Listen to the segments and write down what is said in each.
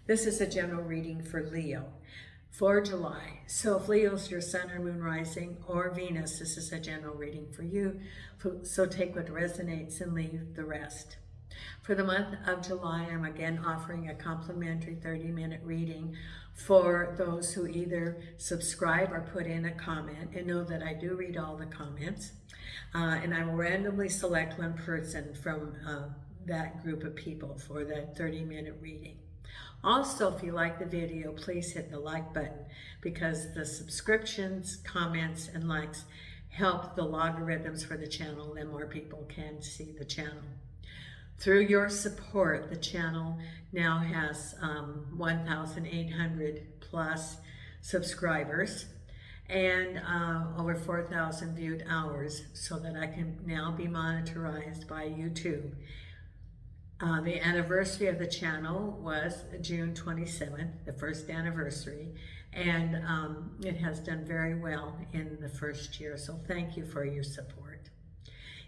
This is a general reading for Leo for July. So if Leo's your sun or moon rising or Venus, this is a general reading for you. So take what resonates and leave the rest. For the month of July, I'm again offering a complimentary 30-minute reading for those who either subscribe or put in a comment, and know that I do read all the comments. And I will randomly select one person from that group of people for that 30-minute reading. Also, if you like the video, please hit the like button, because the subscriptions, comments, and likes help the logarithms for the channel, and more people can see the channel. Through your support, the channel now has 1,800 plus subscribers and over 4,000 viewed hours, so that I can now be monetized by YouTube. The anniversary of the channel was June 27th, the first anniversary, and it has done very well in the first year, so thank you for your support.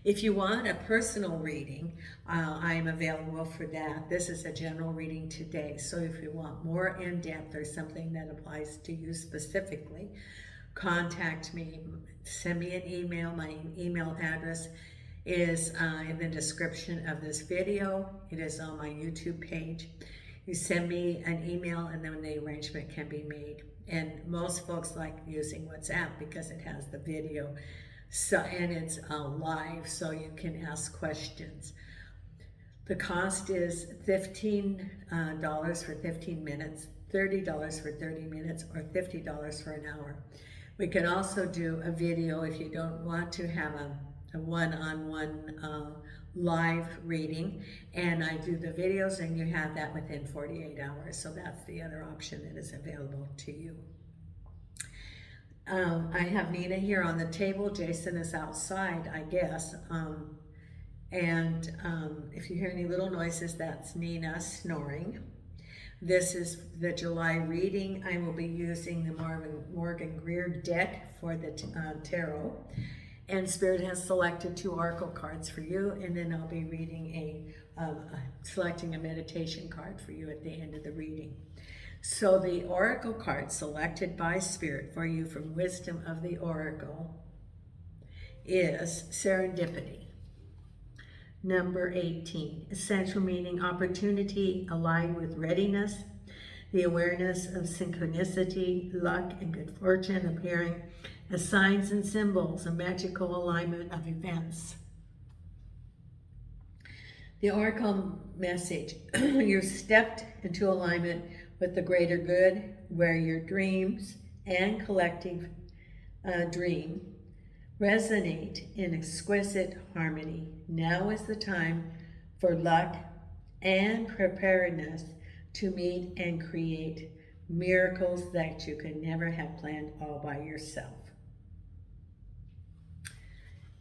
If you want a personal reading, I'm available for that. This is a general reading today, so if you want more in-depth or something that applies to you specifically, contact me. Send me an email. My email address is in the description of this video. It is on my YouTube page. You send me an email and then the arrangement can be made. And most folks like using WhatsApp because it has the video. So, and it's live, so you can ask questions. The cost is $15 for 15 minutes, $30 for 30 minutes, or $50 for an hour. We can also do a video if you don't want to have a one-on-one live reading, and I do the videos and you have that within 48 hours. So that's the other option that is available to you. I have Nina here on the table. Jason is outside, I guess. If you hear any little noises, that's Nina snoring. This is the July reading. I will be using the Morgan Greer deck for the tarot. And Spirit has selected 2 oracle cards for you, and then I'll be reading selecting a meditation card for you at the end of the reading. So the oracle card selected by Spirit for you from Wisdom of the Oracle is Serendipity. Number 18, essential meaning: opportunity aligned with readiness, the awareness of synchronicity, luck, and good fortune appearing as signs and symbols, a magical alignment of events. The oracle message: you stepped into alignment with the greater good, where your dreams and collective dream resonate in exquisite harmony. Now is the time for luck and preparedness to meet and create miracles that you could never have planned all by yourself.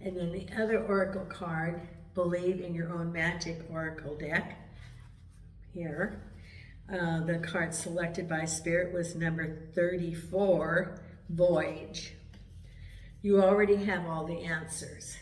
And then the other oracle card, Believe in Your Own Magic oracle deck, here. The card selected by Spirit was number 34, Voyage. You already have all the answers.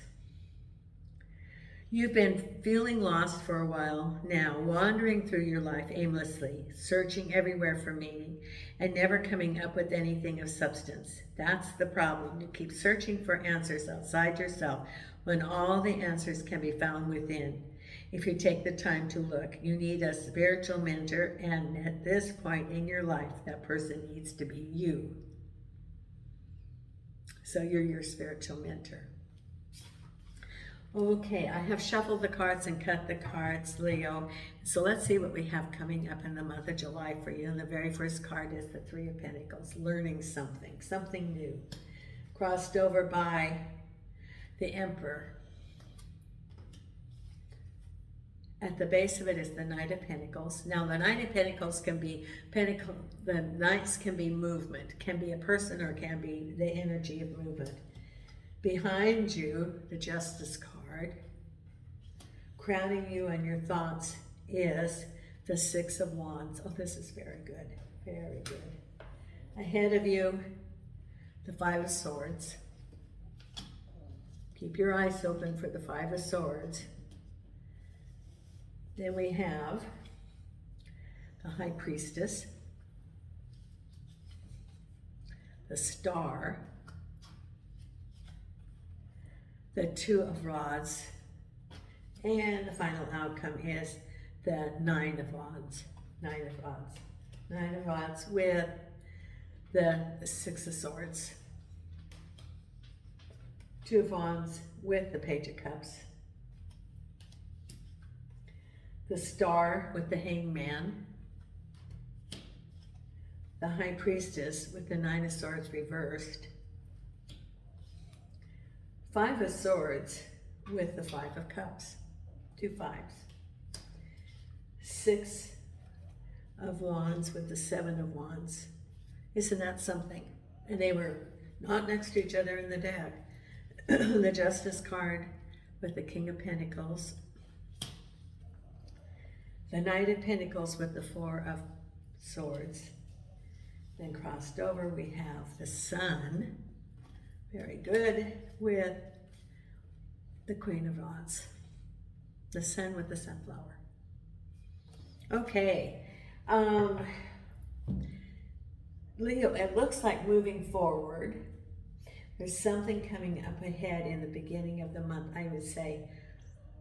You've been feeling lost for a while now, wandering through your life aimlessly, searching everywhere for meaning, and never coming up with anything of substance. That's the problem. You keep searching for answers outside yourself when all the answers can be found within. If you take the time to look, you need a spiritual mentor, and at this point in your life, that person needs to be you. So you're your spiritual mentor. Okay, I have shuffled the cards and cut the cards, Leo. So let's see what we have coming up in the month of July for you. And the very first card is the 3 of Pentacles, learning something new. Crossed over by the Emperor. At the base of it is the Knight of Pentacles. Now the Knight of Pentacles can be, the Knights can be movement, can be a person, or can be the energy of movement. Behind you, the Justice card, crowning you and your thoughts, is the 6 of Wands. Oh, this is very good, very good. Ahead of you, the 5 of Swords. Keep your eyes open for the 5 of Swords. Then we have the High Priestess, the Star, the Two of Rods, and the final outcome is the Nine of Rods. Nine of Rods. Nine of Rods with the Six of Swords. Two of Wands with the Page of Cups. The Star with the Hangman. The High Priestess with the Nine of Swords reversed. Five of Swords with the Five of Cups. Two fives. Six of Wands with the Seven of Wands. Isn't that something? And they were not next to each other in the deck. The Justice card with the King of Pentacles. The Knight of Pentacles with the Four of Swords. Then crossed over we have the Sun, very good, with the Queen of Rods. The Sun with the Sunflower. Okay, Leo, it looks like moving forward, there's something coming up ahead in the beginning of the month, I would say.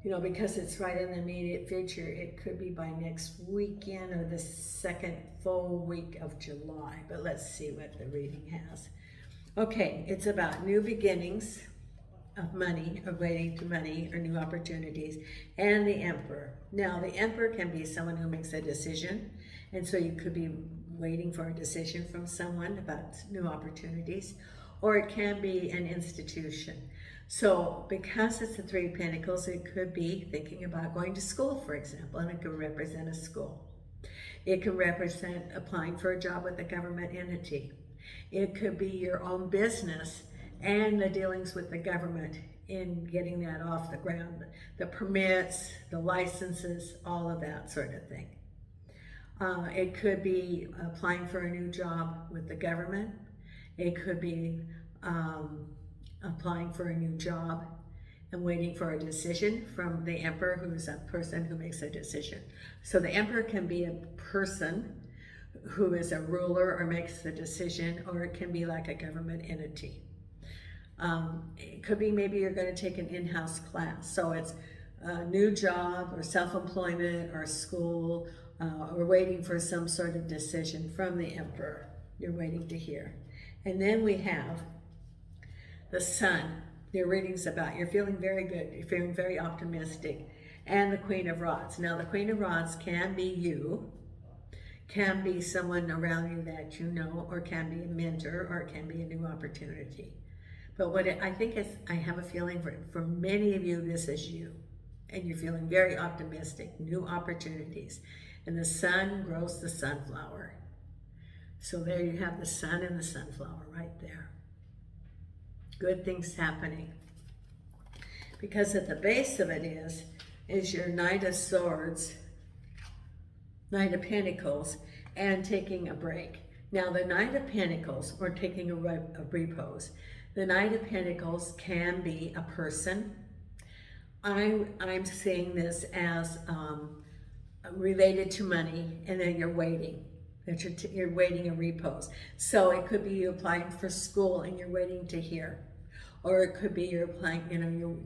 You know, because it's right in the immediate future, it could be by next weekend or the second full week of July. But let's see what the reading has. Okay, it's about new beginnings of money, of waiting to money or new opportunities, and the Emperor. Now, the Emperor can be someone who makes a decision, and so you could be waiting for a decision from someone about new opportunities, or it can be an institution. So because it's the Three of Pentacles, it could be thinking about going to school, for example, and it could represent a school. It can represent applying for a job with a government entity. It could be your own business and the dealings with the government in getting that off the ground, the permits, the licenses, all of that sort of thing. It could be applying for a new job with the government. It could be applying for a new job and waiting for a decision from the Emperor, who is a person who makes a decision. So the Emperor can be a person who is a ruler or makes the decision, or it can be like a government entity. It could be maybe you're going to take an in-house class. So it's a new job or self-employment or school, or waiting for some sort of decision from the Emperor. You're waiting to hear. And then we have the Sun. Your reading's about, you're feeling very good, you're feeling very optimistic, and the Queen of Rods. Now the Queen of Rods can be you, can be someone around you that you know, or can be a mentor, or it can be a new opportunity. But what I think is, I have a feeling for many of you, this is you, and you're feeling very optimistic, new opportunities. And the Sun grows the sunflower. So there you have the Sun and the sunflower right there. Good things happening. Because at the base of it is your Knight of Swords, Knight of Pentacles, and taking a break. Now the Knight of Pentacles, or taking a repose, the Knight of Pentacles can be a person. I'm seeing this as related to money, and then you're waiting. That you're waiting a repose. So it could be you applying for school and you're waiting to hear. Or it could be you're applying,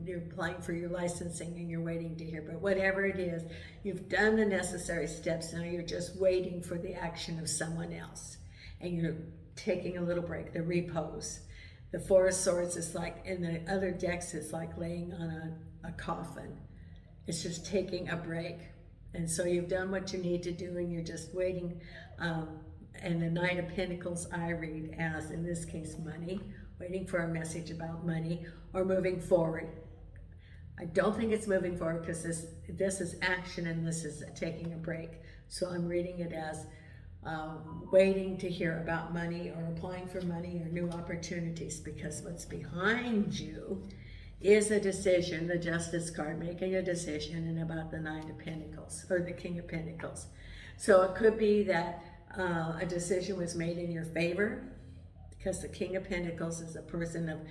you're applying for your licensing and you're waiting to hear. But whatever it is, you've done the necessary steps. Now you're just waiting for the action of someone else. And you're taking a little break, the repose. The Four of Swords is like, in the other decks, it's like laying on a coffin. It's just taking a break. And so you've done what you need to do and you're just waiting. And the Knight of Pentacles I read as, in this case, money, waiting for a message about money, or moving forward. I don't think it's moving forward because this is action and this is taking a break. So I'm reading it as waiting to hear about money or applying for money or new opportunities, because what's behind you is a decision, the Justice card, making a decision, and about the Knight of Pentacles, or the King of Pentacles. So it could be that a decision was made in your favor, because the King of Pentacles is a person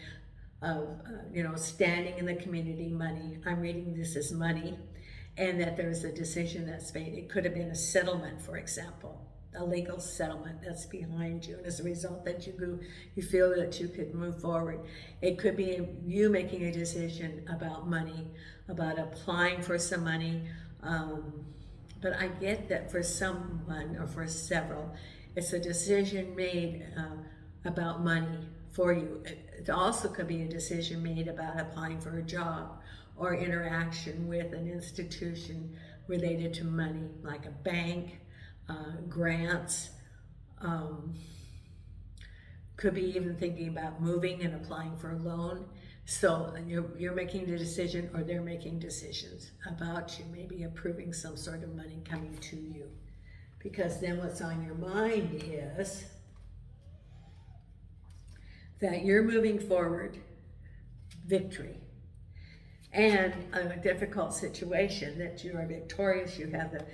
of standing in the community, money. I'm reading this as money. and that there's a decision that's made. It could have been a settlement, for example, a legal settlement that's behind you, and as a result that you feel that you could move forward. It could be you making a decision about money, about applying for some money, but I get that for someone or for several, it's a decision made about money for you. It also could be a decision made about applying for a job or interaction with an institution related to money, like a bank, grants, could be even thinking about moving and applying for a loan. So you're making the decision, or they're making decisions about you, maybe approving some sort of money coming to you. Because then what's on your mind is that you're moving forward, victory, and a difficult situation that you are victorious. You have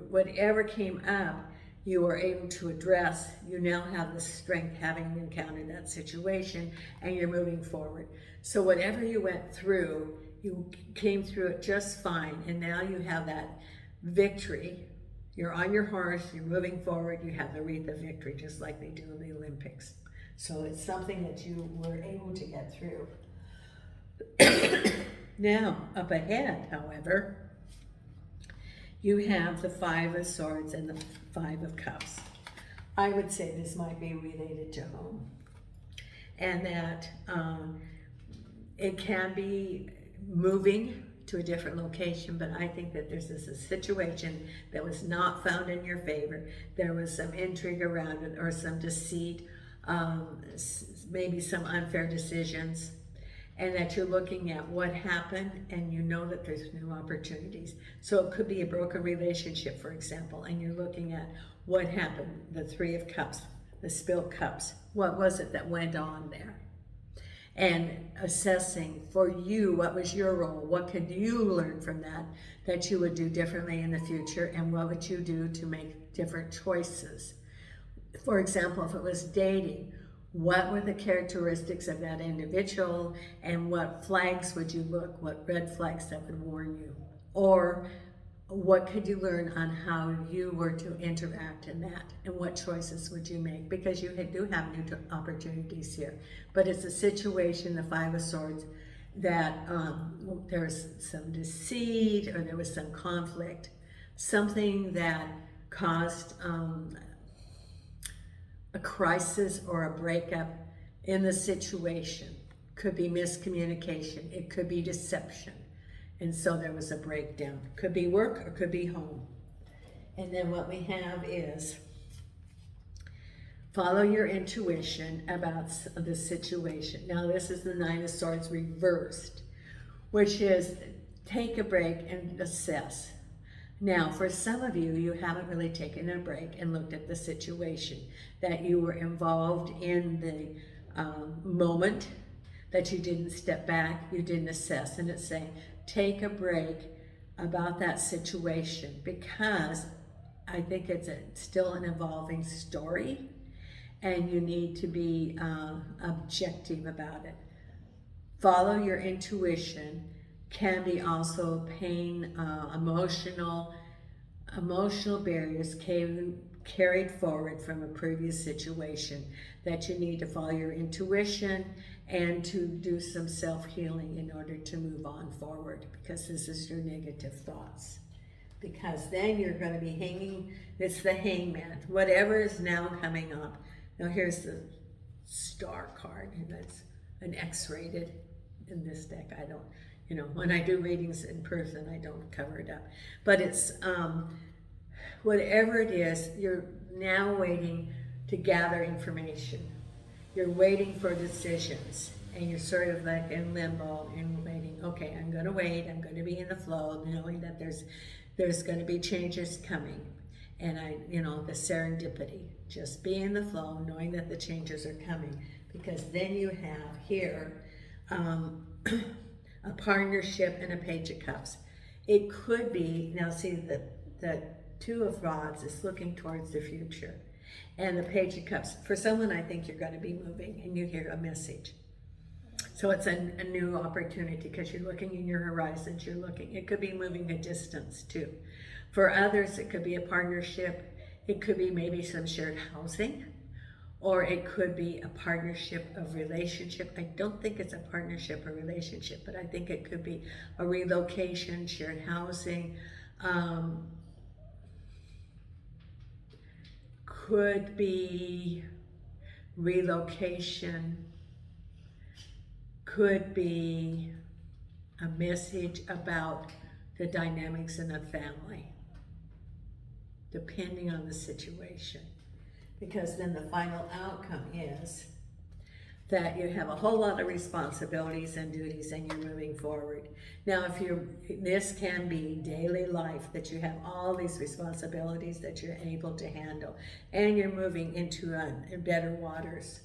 whatever came up, you were able to address. You now have the strength, having encountered that situation, and you're moving forward. So whatever you went through, you came through it just fine, and now you have that victory. You're on your horse, you're moving forward, you have the wreath of victory, just like they do in the Olympics. So it's something that you were able to get through. Now, up ahead, however, you have the Five of Swords and the Five of Cups. I would say this might be related to home, and that it can be moving to a different location, but I think that there's a situation that was not found in your favor. There was some intrigue around it, or some deceit, maybe some unfair decisions, and that you're looking at what happened, and you know that there's new opportunities. So it could be a broken relationship, for example, and you're looking at what happened, the Three of Cups, the spilled cups. What was it that went on there? And assessing for you, what was your role? What could you learn from that you would do differently in the future? And what would you do to make different choices? For example, if it was dating, what were the characteristics of that individual, and what flags would you look, what red flags that would warn you? Or what could you learn on how you were to interact in that, and what choices would you make? Because you do have new opportunities here, but it's a situation, the Five of Swords, that there's some deceit, or there was some conflict, something that caused a crisis or a breakup in the situation. Could be miscommunication, it could be deception. And so there was a breakdown. Could be work or could be home. And then what we have is follow your intuition about the situation. Now this is the Nine of Swords reversed, which is take a break and assess. Now, for some of you, you haven't really taken a break and looked at the situation, that you were involved in the moment, that you didn't step back, you didn't assess. And it's saying, take a break about that situation, because I think it's still an evolving story, and you need to be objective about it. Follow your intuition can be also pain, emotional barriers carried forward from a previous situation, that you need to follow your intuition and to do some self-healing in order to move on forward, because this is your negative thoughts. Because then you're going to be hanging, it's the Hangman, whatever is now coming up. Now here's the Star card, and that's an X-rated in this deck. I don't, when I do readings in person, I don't cover it up. But it's, whatever it is, you're now waiting to gather information. You're waiting for decisions, and you're sort of like in limbo and waiting. Okay, I'm going to wait. I'm going to be in the flow, knowing that there's going to be changes coming. And the serendipity, just be in the flow, knowing that the changes are coming. Because then you have here a partnership and a Page of Cups. It could be, now see, the Two of Rods is looking towards the future. And the Page of Cups, for someone, I think you're going to be moving and you hear a message. So it's a new opportunity because you're looking in your horizons. You're looking, it could be moving a distance too. For others, it could be a partnership. It could be maybe some shared housing, or it could be a partnership of relationship. I don't think it's a partnership or relationship, but I think it could be a relocation, shared housing, could be relocation, could be a message about the dynamics in a family, depending on the situation. Because then the final outcome is that you have a whole lot of responsibilities and duties and you're moving forward. Now, this can be daily life, that you have all these responsibilities that you're able to handle and you're moving into better waters.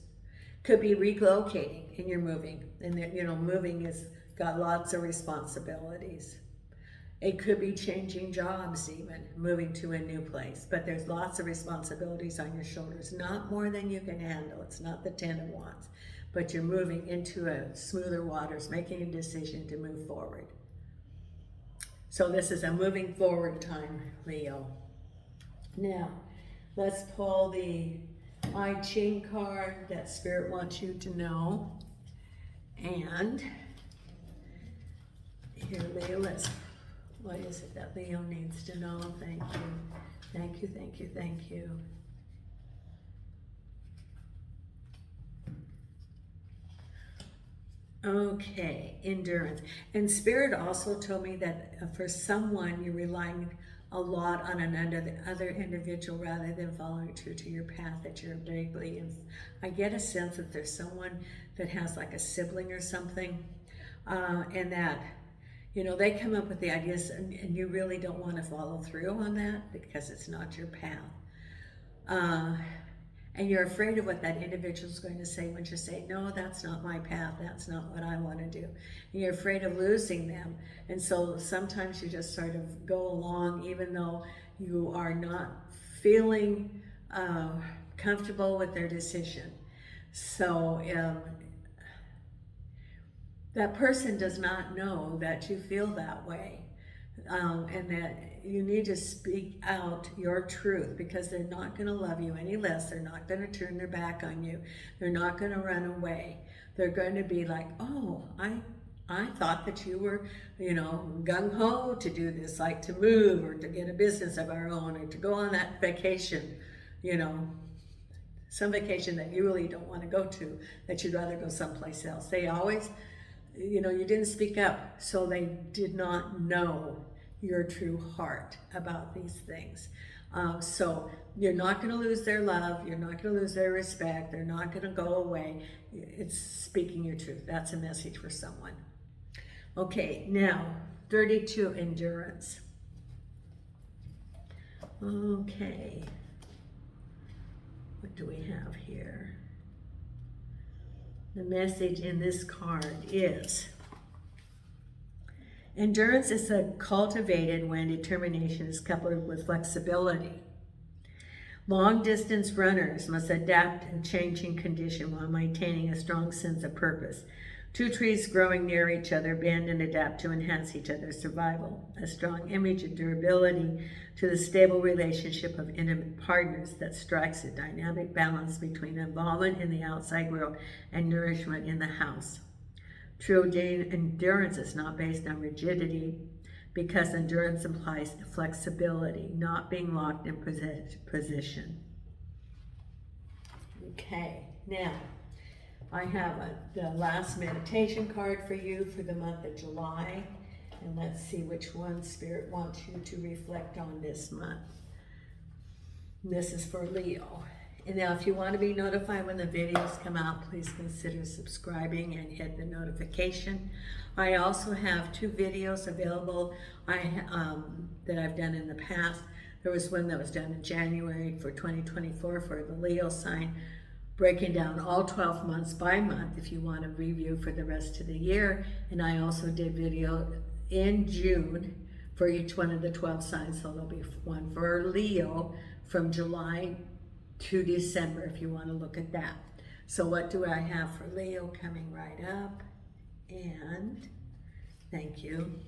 Could be relocating and you're moving, and moving has got lots of responsibilities. It could be changing jobs even, moving to a new place, but there's lots of responsibilities on your shoulders, not more than you can handle. It's not the 10 of Wands, but you're moving into a smoother waters, making a decision to move forward. So this is a moving forward time, Leo. Now, let's pull the I Ching card that Spirit wants you to know. And here, Leo, what is it that Leo needs to know? Thank you. Thank you, thank you, thank you. Okay, endurance. And Spirit also told me that for someone, you're relying a lot on another individual rather than following true to your path, that you're vaguely in. I get a sense that there's someone that has like a sibling or something, and that, they come up with the ideas and you really don't want to follow through on that because it's not your path. And you're afraid of what that individual is going to say when you say, no, that's not my path, that's not what I want to do. And you're afraid of losing them. And so sometimes you just sort of go along even though you are not feeling comfortable with their decision. So that person does not know that you feel that way. And that you need to speak out your truth, because they're not going to love you any less. They're not going to turn their back on you. They're not going to run away. They're going to be like, oh, I thought that you were, gung-ho to do this, like to move or to get a business of our own or to go on that vacation, some vacation that you really don't want to go to, that you'd rather go someplace else. They always, you didn't speak up, so they did not know your true heart about these things. So you're not going to lose their love. You're not going to lose their respect. They're not going to go away. It's speaking your truth. That's a message for someone. Okay, now 32, endurance. Okay, what do we have here? The message in this card is, endurance is cultivated when determination is coupled with flexibility. Long-distance runners must adapt to changing conditions while maintaining a strong sense of purpose. Two trees growing near each other bend and adapt to enhance each other's survival. A strong image of durability to the stable relationship of intimate partners that strikes a dynamic balance between involvement in the outside world and nourishment in the house. True endurance is not based on rigidity, because endurance implies flexibility, not being locked in position. Okay, now I have the last meditation card for you for the month of July, and let's see which one Spirit wants you to reflect on this month. This is for Leo. And now if you want to be notified when the videos come out, please consider subscribing and hit the notification. I also have 2 videos available that I've done in the past. There was one that was done in January for 2024 for the Leo sign, breaking down all 12 months by month if you want to review for the rest of the year. And I also did video in June for each one of the 12 signs. So there'll be one for Leo from July to December if you want to look at that. So what do I have for Leo coming right up? And thank you.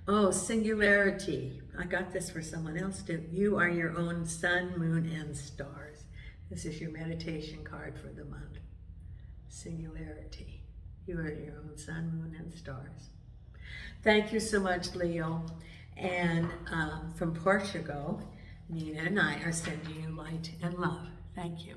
Oh, singularity. I got this for someone else too. You are your own sun, moon, and stars. This is your meditation card for the month. Singularity. You are your own sun, moon, and stars. Thank you so much, Leo. And from Portugal, Nina and I are sending you light and love. Thank you.